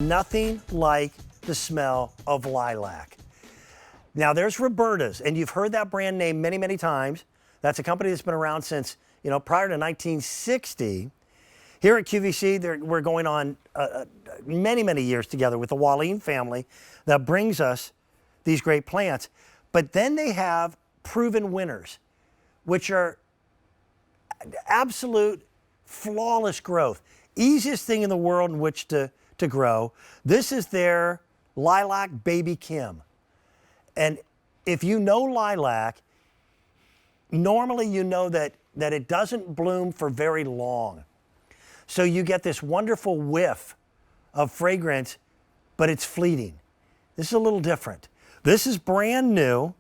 nothing like the smell of lilac. Now there's Roberta's, and you've heard that brand name many, many times. That's a company that's been around since, prior to 1960. Here at QVC, we're going on many, many years together with the Walline family that brings us these great plants. But then they have proven winners, which are absolute flawless growth. Easiest thing in the world in which to grow. This is their Lilac Baby Kim. And if you know lilac, normally you know that it doesn't bloom for very long. So you get this wonderful whiff of fragrance, but it's fleeting. This is a little different. This is brand new.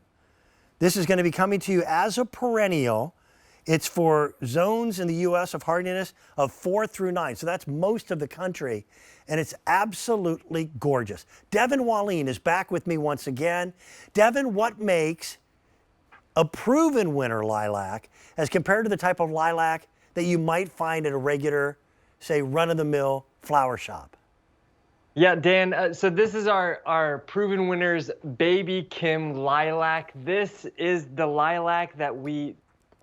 This is going to be coming to you as a perennial. It's for zones in the U.S. of hardiness of 4 through 9. So that's most of the country. And it's absolutely gorgeous. Devin Walline is back with me once again. Devin, what makes a proven winner lilac as compared to the type of lilac that you might find at a regular, say, run-of-the-mill flower shop? Yeah, Dan, so this is our proven winners Baby Kim lilac. This is the lilac that we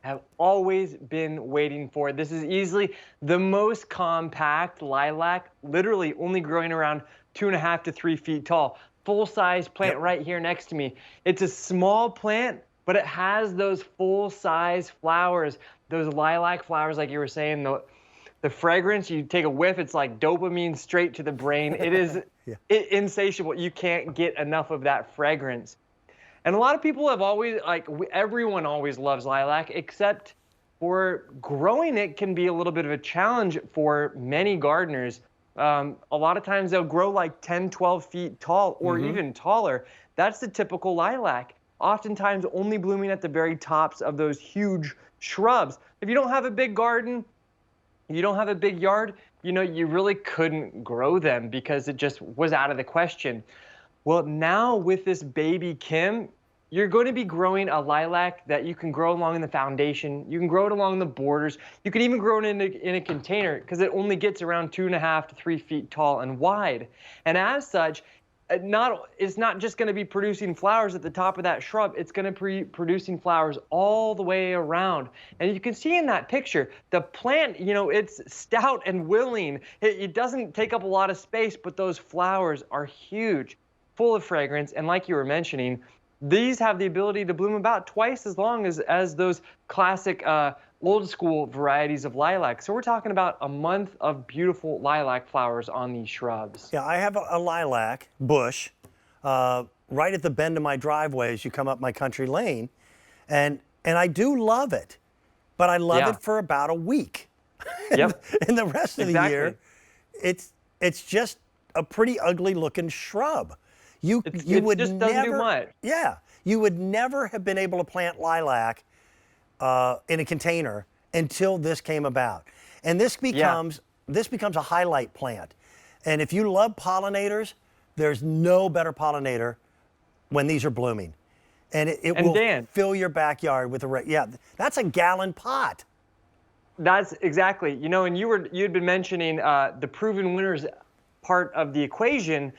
have always been waiting for. This is easily the most compact lilac, literally only growing around 2.5 to 3 feet tall. Full-size plant right here next to me. It's a small plant, but it has those full-size flowers, those lilac flowers like you were saying. The fragrance, you take a whiff, it's like dopamine straight to the brain. It is insatiable. You can't get enough of that fragrance. And a lot of people have always, everyone always loves lilac, except for growing it can be a little bit of a challenge for many gardeners. A lot of times they'll grow like 10, 12 feet tall or even taller. That's the typical lilac, oftentimes only blooming at the very tops of those huge shrubs. If you don't have a big garden, you don't have a big yard, you really couldn't grow them because it just was out of the question. Well, now with this Baby Kim, you're going to be growing a lilac that you can grow along in the foundation. You can grow it along the borders. You can even grow it in a container because it only gets around 2.5 to 3 feet tall and wide. And as such, it's not just going to be producing flowers at the top of that shrub. It's going to be producing flowers all the way around. And you can see in that picture, the plant, it's stout and willing. It doesn't take up a lot of space, but those flowers are huge, full of fragrance. And like you were mentioning, these have the ability to bloom about twice as long as those classic old school varieties of lilac. So we're talking about a month of beautiful lilac flowers on these shrubs. Yeah, I have a lilac bush right at the bend of my driveway as you come up my country lane. And I do love it, but I love it for about a week. And the rest of the year, it's just a pretty ugly looking shrub. You would just never, doesn't do much. Yeah, you would never have been able to plant lilac in a container until this came about. And this becomes a highlight plant. And if you love pollinators, there's no better pollinator when these are blooming. And it will fill your backyard with that's a gallon pot. That's exactly, and you'd been mentioning the proven winners part of the equation.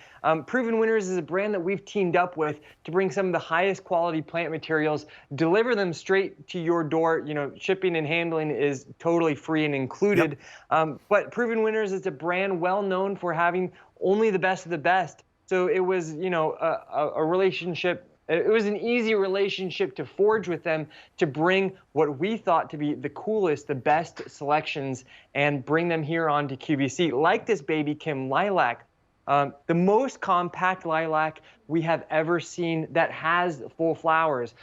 Proven Winners is a brand that we've teamed up with to bring some of the highest quality plant materials, deliver them straight to your door. Shipping and handling is totally free and included. But Proven Winners is a brand well known for having only the best of the best. So it was, a relationship. It was an easy relationship to forge with them to bring what we thought to be the coolest, the best selections and bring them here onto QVC, like this Baby Kim lilac. The most compact lilac we have ever seen that has full flowers.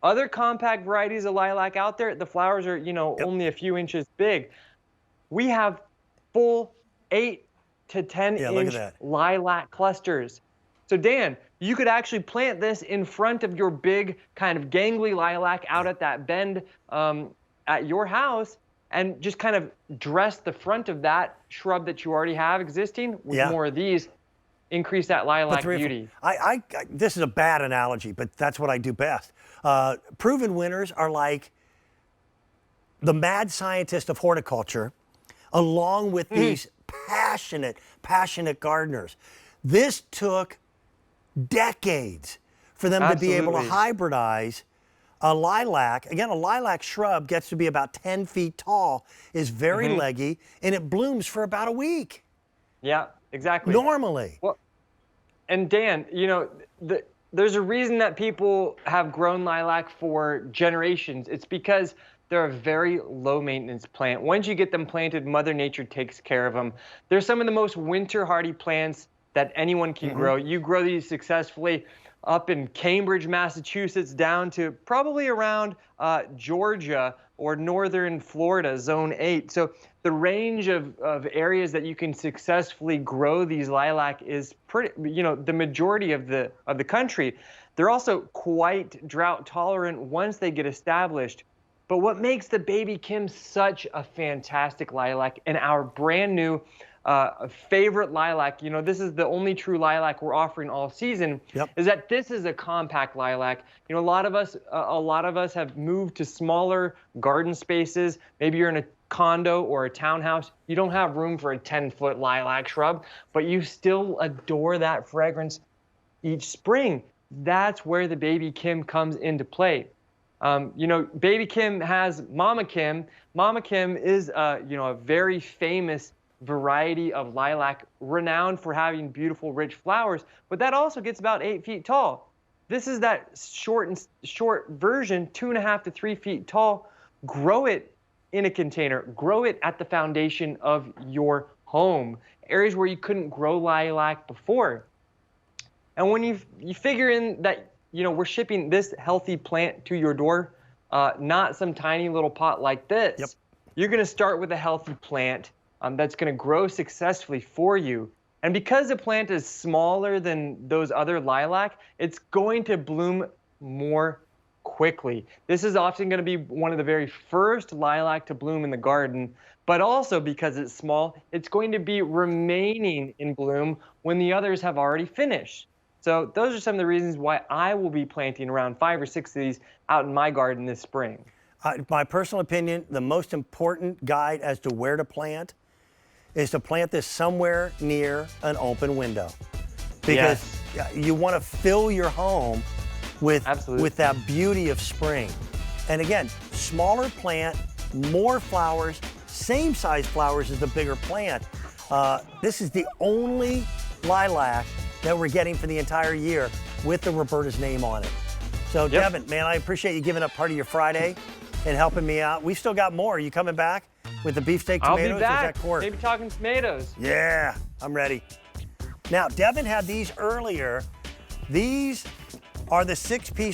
Other compact varieties of lilac out there, the flowers are, only a few inches big. We have full 8 to 10 inch lilac clusters. So Dan, you could actually plant this in front of your big kind of gangly lilac out at that bend at your house and just kind of dress the front of that shrub that you already have existing with more of these, increase that lilac beauty. This is a bad analogy, but that's what I do best. Proven winners are like the mad scientist of horticulture, along with these passionate gardeners. This took decades for them to be able to hybridize a lilac. Again, a lilac shrub gets to be about 10 feet tall, is very leggy, and it blooms for about a week. Yeah, exactly. Normally. Well, and Dan, you know, there's a reason that people have grown lilac for generations. It's because they're a very low maintenance plant. Once you get them planted, Mother Nature takes care of them. They're some of the most winter hardy plants that anyone can grow. You grow these successfully up in Cambridge, Massachusetts, down to probably around Georgia or northern Florida, zone 8. So the range of areas that you can successfully grow these lilac is pretty, you know, the majority of the country. They're also quite drought tolerant once they get established. But what makes the Baby Kim such a fantastic lilac and our brand new favorite lilac, you know, this is the only true lilac we're offering all season, is that this is a compact lilac. You know, a lot of us have moved to smaller garden spaces. Maybe you're in a condo or a townhouse. You don't have room for a 10-foot lilac shrub, but you still adore that fragrance each spring. That's where the Baby Kim comes into play. You know, Baby Kim has Mama Kim. Mama Kim is, you know, a very famous variety of lilac, renowned for having beautiful, rich flowers, but that also gets about 8 feet tall. This is that short version, 2.5 to 3 feet tall. Grow it in a container. Grow it at the foundation of your home, areas where you couldn't grow lilac before. And when you figure in that, you know, we're shipping this healthy plant to your door, not some tiny little pot like this. You're going to start with a healthy plant that's going to grow successfully for you. And because the plant is smaller than those other lilac, it's going to bloom more quickly. This is often going to be one of the very first lilac to bloom in the garden, but also because it's small, it's going to be remaining in bloom when the others have already finished. So those are some of the reasons why I will be planting around 5 or 6 of these out in my garden this spring. My personal opinion, the most important guide as to where to plant is to plant this somewhere near an open window. Because you want to fill your home with that beauty of spring. And again, smaller plant, more flowers, same size flowers as the bigger plant. This is the only lilac that we're getting for the entire year with the Roberta's name on it. So Devin, man, I appreciate you giving up part of your Friday and helping me out. We've still got more. Are you coming back with the beefsteak tomatoes? I'll be back. Or is that court? Maybe talking tomatoes. Yeah, I'm ready. Now, Devin had these earlier. These are the 6-piece